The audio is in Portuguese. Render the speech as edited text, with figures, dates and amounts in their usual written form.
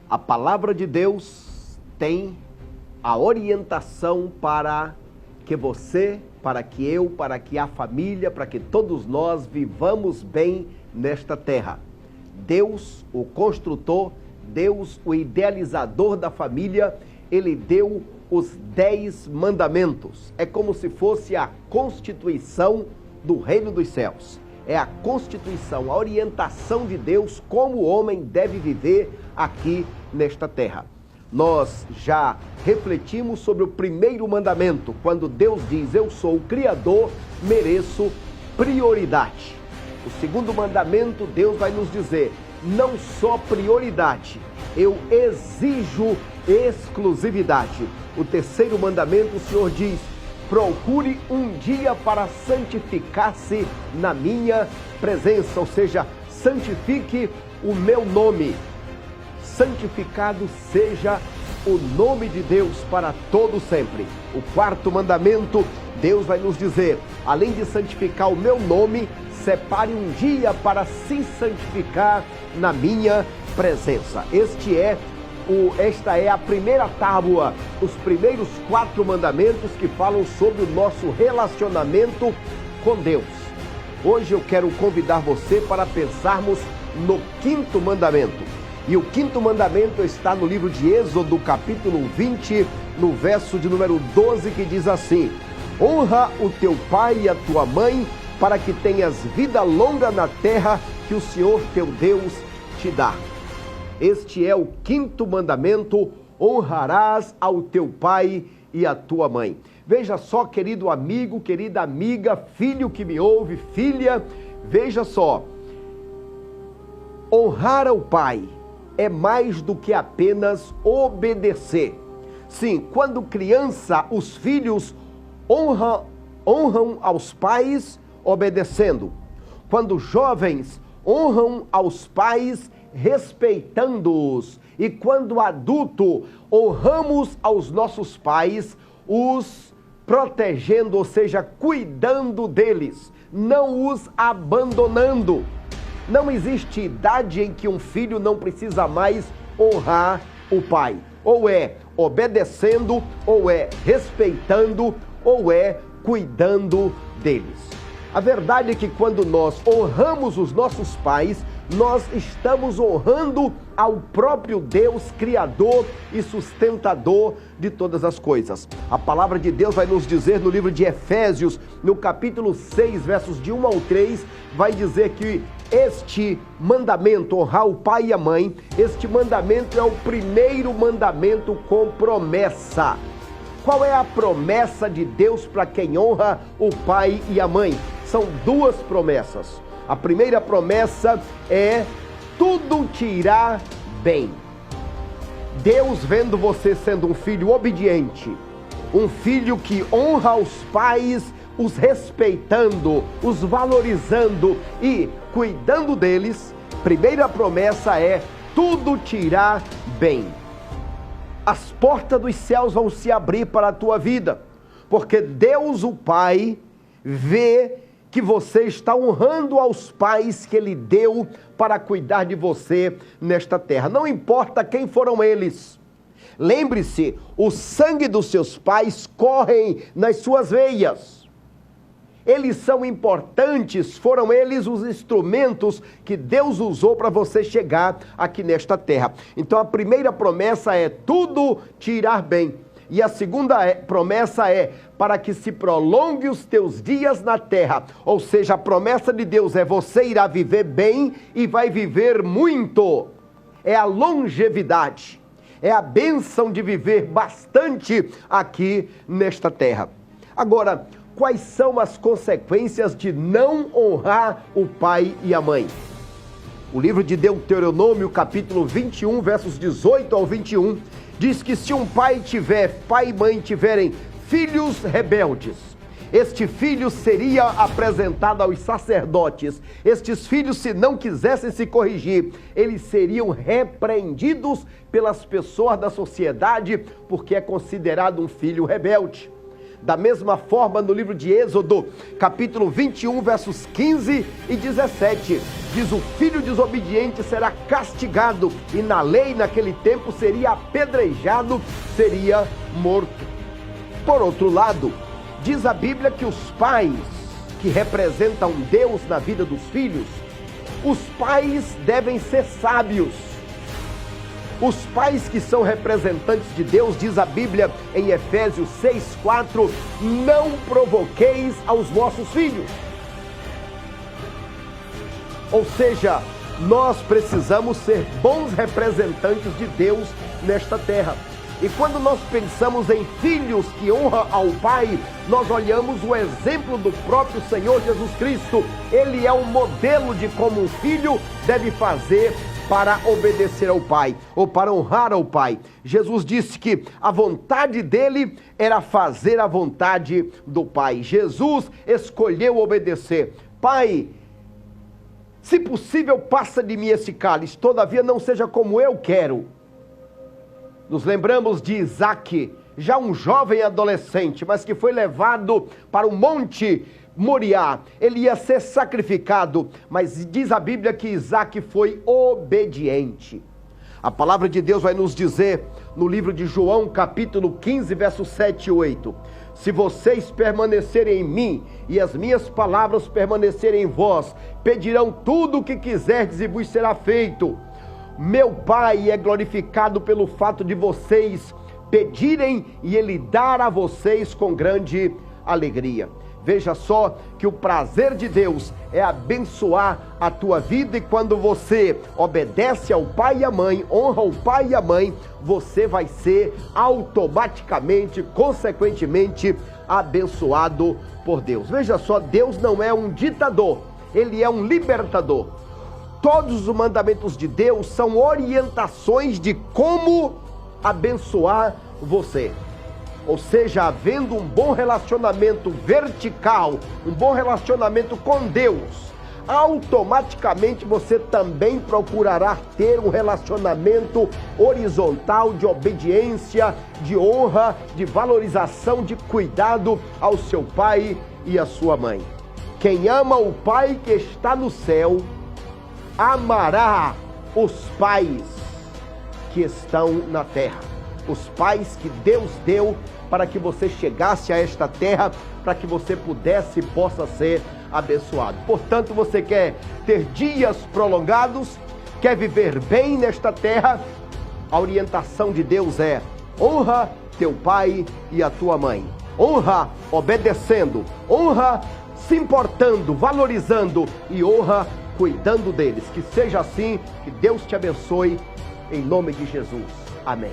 A palavra de Deus tem a orientação para que você, para que eu, para que a família, para que todos nós vivamos bem nesta terra. Deus, o construtor, Deus, o idealizador da família, Ele deu os 10 mandamentos. É como se fosse a constituição do reino dos céus. É a constituição, a orientação de Deus como o homem deve viver aqui nesta terra. Nós já refletimos sobre o primeiro mandamento, quando Deus diz: eu sou o Criador, mereço prioridade. O segundo mandamento, Deus vai nos dizer: não só prioridade, eu exijo exclusividade. O terceiro mandamento, o Senhor diz: procure um dia para santificar-se na minha presença, ou seja, santifique o meu nome. Santificado seja o nome de Deus para todo sempre. O quarto mandamento, Deus vai nos dizer: além de santificar o meu nome, separe um dia para se santificar na minha presença. Esta é a primeira tábua, os primeiros 4 mandamentos que falam sobre o nosso relacionamento com Deus. Hoje eu quero convidar você para pensarmos no quinto mandamento. E o quinto mandamento está no livro de Êxodo, capítulo 20, no verso de número 12, que diz assim: honra o teu pai e a tua mãe, para que tenhas vida longa na terra que o Senhor teu Deus te dá. Este é o quinto mandamento: honrarás ao teu pai e à tua mãe. Veja só, querido amigo, querida amiga, filho que me ouve, filha, veja só. Honrar ao pai é mais do que apenas obedecer. Sim, quando criança, os filhos honram aos pais obedecendo. Quando jovens, honram aos pais respeitando-os. E quando adulto, honramos aos nossos pais, os protegendo, ou seja, cuidando deles, não os abandonando. Não existe idade em que um filho não precisa mais honrar o pai. Ou é obedecendo, ou é respeitando, ou é cuidando deles. A verdade é que quando nós honramos os nossos pais, nós estamos honrando ao próprio Deus, Criador e sustentador de todas as coisas. A palavra de Deus vai nos dizer no livro de Efésios, no capítulo 6, versos de 1 ao 3, vai dizer que este mandamento, honrar o pai e a mãe, este mandamento é o primeiro mandamento com promessa. Qual é a promessa de Deus para quem honra o pai e a mãe? São 2 promessas. A primeira promessa é: tudo te irá bem. Deus, vendo você sendo um filho obediente, um filho que honra os pais, os respeitando, os valorizando e cuidando deles, primeira promessa é: tudo te irá bem. As portas dos céus vão se abrir para a tua vida, porque Deus, o Pai, vê que você está honrando aos pais que Ele deu para cuidar de você nesta terra. Não importa quem foram eles. Lembre-se, o sangue dos seus pais corre nas suas veias. Eles são importantes, foram eles os instrumentos que Deus usou para você chegar aqui nesta terra. Então a primeira promessa é: tudo te irá bem. E a segunda promessa é: para que se prolongue os teus dias na terra. Ou seja, a promessa de Deus é: você irá viver bem e vai viver muito. É a longevidade, é a bênção de viver bastante aqui nesta terra. Agora, quais são as consequências de não honrar o pai e a mãe? O livro de Deuteronômio, capítulo 21, versos 18 ao 21, diz que se um pai e mãe tiverem filhos rebeldes, este filho seria apresentado aos sacerdotes. Estes filhos, se não quisessem se corrigir, eles seriam repreendidos pelas pessoas da sociedade, porque é considerado um filho rebelde. Da mesma forma, no livro de Êxodo, capítulo 21, versos 15 e 17, diz: o filho desobediente será castigado, e na lei naquele tempo seria apedrejado, seria morto. Por outro lado, diz a Bíblia que os pais, que representam Deus na vida dos filhos, os pais devem ser sábios. Os pais que são representantes de Deus, diz a Bíblia em Efésios 6,4, não provoqueis aos vossos filhos. Ou seja, nós precisamos ser bons representantes de Deus nesta terra. E quando nós pensamos em filhos que honram ao pai, nós olhamos o exemplo do próprio Senhor Jesus Cristo. Ele é um modelo de como um filho deve fazer para obedecer ao pai, ou para honrar ao pai. Jesus disse que a vontade dele era fazer a vontade do pai. Jesus escolheu obedecer. Pai, se possível, passa de mim esse cálice, todavia não seja como eu quero. Nos lembramos de Isaac, já um jovem adolescente, mas que foi levado para o monte Moriá. Ele ia ser sacrificado, mas diz a Bíblia que Isaac foi obediente. A palavra de Deus vai nos dizer no livro de João, capítulo 15, versos 7 e 8. Se vocês permanecerem em mim e as minhas palavras permanecerem em vós, pedirão tudo o que quiserdes e vos será feito. Meu Pai é glorificado pelo fato de vocês pedirem e Ele dar a vocês com grande alegria. Veja só que o prazer de Deus é abençoar a tua vida, e quando você obedece ao pai e à mãe, honra o pai e a mãe, você vai ser automaticamente, consequentemente, abençoado por Deus. Veja só, Deus não é um ditador, Ele é um libertador. Todos os mandamentos de Deus são orientações de como abençoar você. Ou seja, havendo um bom relacionamento vertical, um bom relacionamento com Deus, automaticamente você também procurará ter um relacionamento horizontal de obediência, de honra, de valorização, de cuidado ao seu pai e à sua mãe. Quem ama o Pai que está no céu, amará os pais que estão na terra. Os pais que Deus deu para que você chegasse a esta terra, para que você pudesse e possa ser abençoado. Portanto, você quer ter dias prolongados, quer viver bem nesta terra, a orientação de Deus é: honra teu pai e a tua mãe. Honra obedecendo, honra se importando, valorizando, e honra cuidando deles. Que seja assim, que Deus te abençoe, em nome de Jesus. Amém.